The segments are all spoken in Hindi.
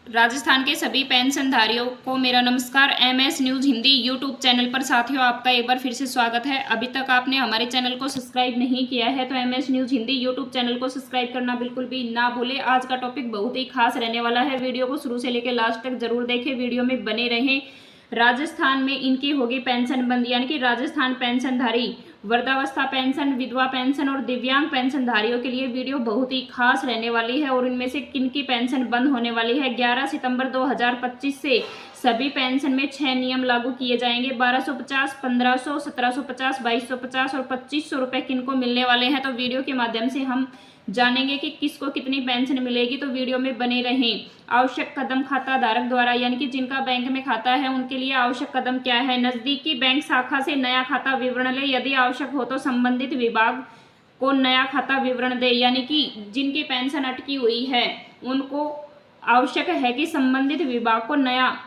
राजस्थान के सभी पेंशनधारियों को मेरा नमस्कार। MS news Hindi YouTube channel पर साथियों आपका एक बार फिर से स्वागत है। अभी तक आपने हमारे चैनल को सब्सक्राइब नहीं किया है तो MS news Hindi YouTube channel को सब्सक्राइब करना बिल्कुल भी ना भूलें। आज का टॉपिक बहुत ही खास रहने वाला है। वीडियो को शुरू से लेकर लास्ट तक जरूर देखें, वीडियो में बने रहें। राजस्थान में इनकी होगी पेंशन बंद, यानी कि राजस्थान पेंशनधारी वृद्धावस्था पेंशन, विधवा पेंशन और दिव्यांग पेंशनधारियों के लिए वीडियो बहुत ही खास रहने वाली है। और इनमें से किन की पेंशन बंद होने वाली है। 11 सितंबर 2025 से सभी पेंशन में 6 नियम लागू किए जाएंगे। 1250, 1500, 1750, 2250 और 2500 रुपए किनको मिलने वाले हैं। तो वीडियो के माध्यम से हम जानेंगे कि किसको कितनी पेंशन मिलेगी, तो वीडियो में बने रहें। आवश्यक कदम खाता धारक द्वारा, यानी कि जिनका बैंक में खाता है उनके लिए आवश्यक कदम क्या है। नजदीकी बैंक शाखा से नया खाता विवरण ले, यदि आवश्यक हो तो संबंधित विभाग को नया खाता विवरण दे, यानी कि जिनकी पेंशन अटकी हुई है उनको आवश्यक है कि संबंधित विभाग को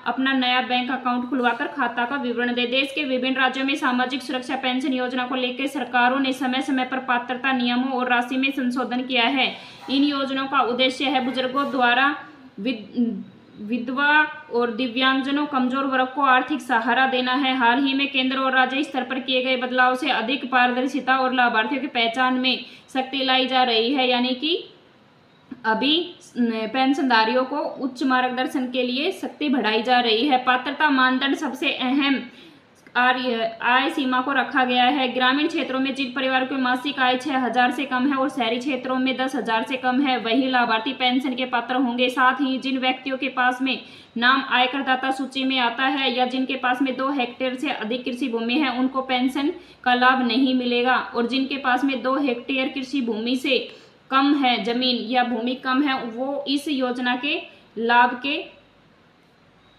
अपना नया बैंक अकाउंट खुलवाकर खाता का विवरण दे। देश के विभिन्न राज्यों में सामाजिक सुरक्षा पेंशन योजना को लेकर सरकारों ने समय समय पर पात्रता नियमों और राशि में संशोधन किया है। इन योजनाओं का उद्देश्य है बुजुर्गों द्वारा विधवा और दिव्यांगजनों, कमजोर वर्ग को आर्थिक सहारा देना है। हाल ही में केंद्र और राज्य स्तर पर किए गए बदलाव से अधिक पारदर्शिता और लाभार्थियों की पहचान में सख्ती लाई जा रही है, यानी कि अभी पेंशनधारियों को उच्च मार्गदर्शन के लिए सख्ती बढ़ाई जा रही है। पात्रता मानदंड सबसे अहम आय सीमा को रखा गया है। ग्रामीण क्षेत्रों में जिन परिवारों की मासिक आय 6,000 से कम है और शहरी क्षेत्रों में 10,000 से कम है, वही लाभार्थी पेंशन के पात्र होंगे। साथ ही जिन व्यक्तियों के पास में नाम आयकरदाता सूची में आता है या जिनके पास में 2 हेक्टेयर से अधिक कृषि भूमि है, उनको पेंशन का लाभ नहीं मिलेगा। और जिनके पास में 2 हेक्टेयर कृषि भूमि से कम है, जमीन या भूमि कम है, वो इस योजना के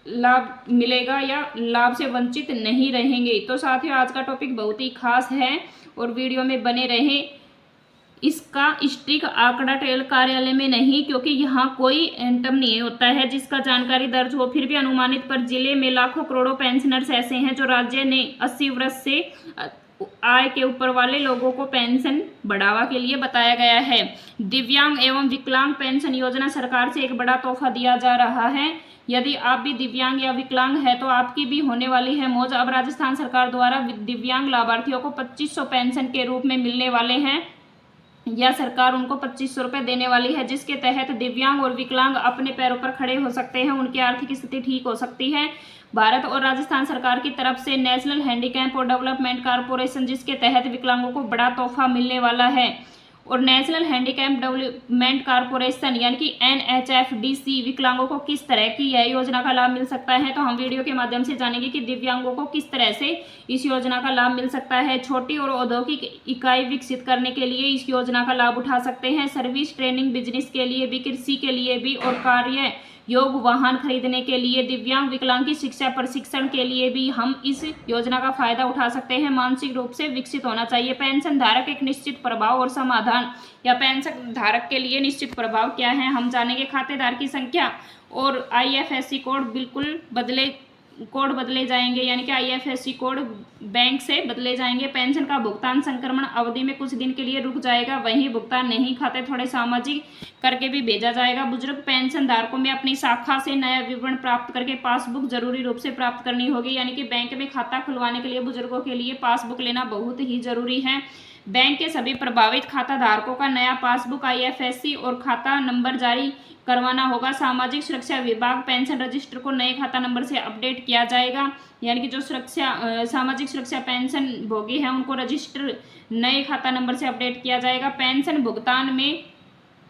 लाभ मिलेगा या लाभ से वंचित नहीं रहेंगे। तो साथियों आज का टॉपिक बहुत ही खास है और वीडियो में बने रहें। इसका स्ट्रिक्ट आंकड़ा ट्रेल कार्यालय में नहीं, क्योंकि यहाँ कोई एंटम नहीं होता है जिसका जानकारी दर्ज हो। फिर भी अनुमानित पर जिले में लाखों करोड़ों पेंशनर्स ऐसे हैं जो राज्य ने 80 वर्ष से आय के ऊपर वाले लोगों को पेंशन बढ़ावा के लिए बताया गया है। दिव्यांग एवं विकलांग पेंशन योजना सरकार से एक बड़ा तोहफा दिया जा रहा है। यदि आप भी दिव्यांग या विकलांग है तो आपकी भी होने वाली है मौज। अब राजस्थान सरकार द्वारा दिव्यांग लाभार्थियों को 2500 पेंशन के रूप में मिलने वाले हैं, या सरकार उनको 2500 रुपये देने वाली है, जिसके तहत दिव्यांग और विकलांग अपने पैरों पर खड़े हो सकते हैं, उनकी आर्थिक स्थिति ठीक हो सकती है। भारत और राजस्थान सरकार की तरफ से नेशनल हैंडीकैप और डेवलपमेंट कॉरपोरेशन, जिसके तहत विकलांगों को बड़ा तोहफा मिलने वाला है, और नेशनल हैंडीकैप डेवलपमेंट कॉरपोरेशन यानी कि NHFDC विकलांगों को किस तरह की यह योजना का लाभ मिल सकता है, तो हम वीडियो के माध्यम से जानेंगे कि दिव्यांगों को किस तरह से इस योजना का लाभ मिल सकता है। छोटी और औद्योगिक इकाई विकसित करने के लिए इस योजना का लाभ उठा सकते हैं। सर्विस ट्रेनिंग बिजनेस के लिए भी, कृषि के लिए भी और कार्य योग वाहन खरीदने के लिए, दिव्यांग विकलांग की शिक्षा प्रशिक्षण के लिए भी हम इस योजना का फायदा उठा सकते हैं। मानसिक रूप से विकसित होना चाहिए। पेंशन धारक एक निश्चित प्रभाव और समाधान, या पेंशन धारक के लिए निश्चित प्रभाव क्या है हम जानेंगे। खातेदार की संख्या और IFSC कोड बदले जाएंगे, यानी कि IFSC कोड बैंक से बदले जाएंगे। पेंशन का भुगतान संक्रमण अवधि में कुछ दिन के लिए रुक जाएगा, वहीं भुगतान नहीं खाते थोड़े सामाजिक करके भी भेजा जाएगा। बुजुर्ग पेंशन धारकों में अपनी शाखा से नया विवरण प्राप्त करके पासबुक जरूरी रूप से प्राप्त करनी होगी, यानी कि बैंक में खाता खुलवाने के लिए बुजुर्गों के लिए पासबुक लेना बहुत ही जरूरी है। बैंक के सभी प्रभावित खाता धारकों का नया पासबुक, IFSC और खाता नंबर जारी करवाना होगा। सामाजिक सुरक्षा विभाग पेंशन रजिस्टर को नए खाता नंबर से अपडेट किया जाएगा, यानी कि जो सामाजिक सुरक्षा पेंशन भोगी है उनको रजिस्टर नए खाता नंबर से अपडेट किया जाएगा। पेंशन भुगतान में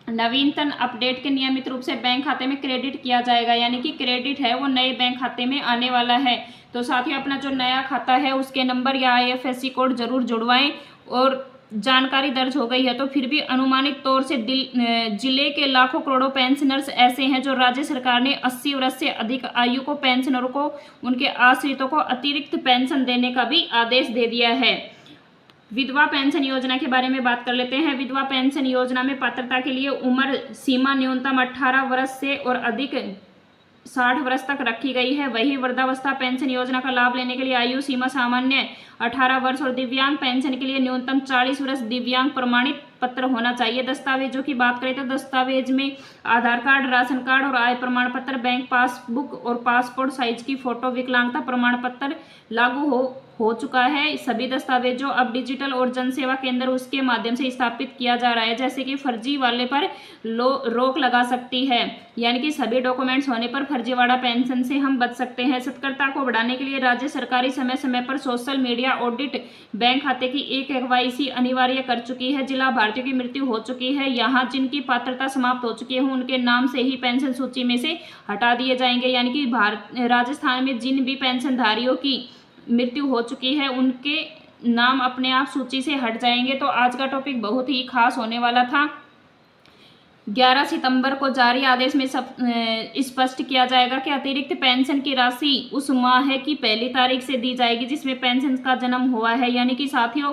नवीनतम अपडेट के नियमित रूप से बैंक खाते में क्रेडिट किया जाएगा, यानी कि क्रेडिट है वो नए बैंक खाते में आने वाला है। तो साथियों अपना जो नया खाता है उसके नंबर या IFSC कोड जरूर जुड़वाएं। और जानकारी दर्ज हो गई है तो फिर भी अनुमानित तौर से जिले के लाखों करोड़ों पेंशनर्स ऐसे हैं जो राज्य सरकार ने 80 वर्ष से अधिक आयु को पेंशनरों को उनके आश्रितों को अतिरिक्त पेंशन देने का भी आदेश दे दिया है। विधवा पेंशन योजना के बारे में बात कर लेते हैं। विधवा पेंशन योजना में पात्रता के लिए उम्र सीमा न्यूनतम 18 वर्ष से और अधिक 60 वर्ष तक रखी गई है। वही वृद्धावस्था पेंशन योजना का लाभ लेने के लिए आयु सीमा सामान्य 18 वर्ष और दिव्यांग पेंशन के लिए न्यूनतम 40 वर्ष दिव्यांग प्रमाणित पत्र होना चाहिए। दस्तावेजों की बात करें तो दस्तावेज में आधार कार्ड, राशन कार्ड और आय प्रमाण पत्र, बैंक पासबुक और पासपोर्ट साइज की फोटो, विकलांगता प्रमाण पत्र लागू हो चुका है। सभी दस्तावेजों अब डिजिटल और जन सेवा केंद्र उसके माध्यम से स्थापित किया जा रहा है, जैसे कि फर्जी वाले पर रोक लगा सकती है। यानी कि सभी डॉक्यूमेंट्स होने पर फर्जीवाड़ा पेंशन से हम बच सकते हैं। सतर्कता को बढ़ाने के लिए राज्य सरकारी समय समय पर सोशल मीडिया ऑडिट, बैंक खाते की KYC अनिवार्य कर चुकी है। जिला भारतीयों की मृत्यु हो चुकी है, यहाँ जिनकी पात्रता समाप्त हो चुकी है उनके नाम से ही पेंशन सूची में से हटा दिए जाएंगे। यानी कि राजस्थान में जिन भी पेंशनधारियों की मृत्यु हो चुकी है उनके नाम अपने आप सूची से हट जाएंगे। तो आज का टॉपिक बहुत ही खास होने वाला था। 11 सितंबर को जारी आदेश में स्पष्ट किया जाएगा कि अतिरिक्त पेंशन की राशि उस माह की पहली तारीख से दी जाएगी जिसमें पेंशन का जन्म हुआ है। यानी कि साथियों,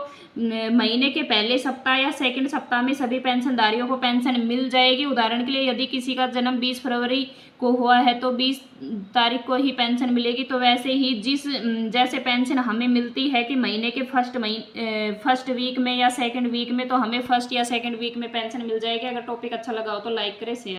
महीने के पहले सप्ताह या सेकंड सप्ताह में सभी पेंशनधारियों को पेंशन मिल जाएगी। उदाहरण के लिए यदि किसी का जन्म 20 फरवरी को हुआ है तो 20 तारीख को ही पेंशन मिलेगी। तो वैसे ही जैसे पेंशन हमें मिलती है कि महीने के फर्स्ट वीक में या सेकंड वीक में, तो हमें फर्स्ट या सेकंड वीक में पेंशन मिल जाएगी। अगर टॉपिक अच्छा लगा हो तो लाइक करें, शेयर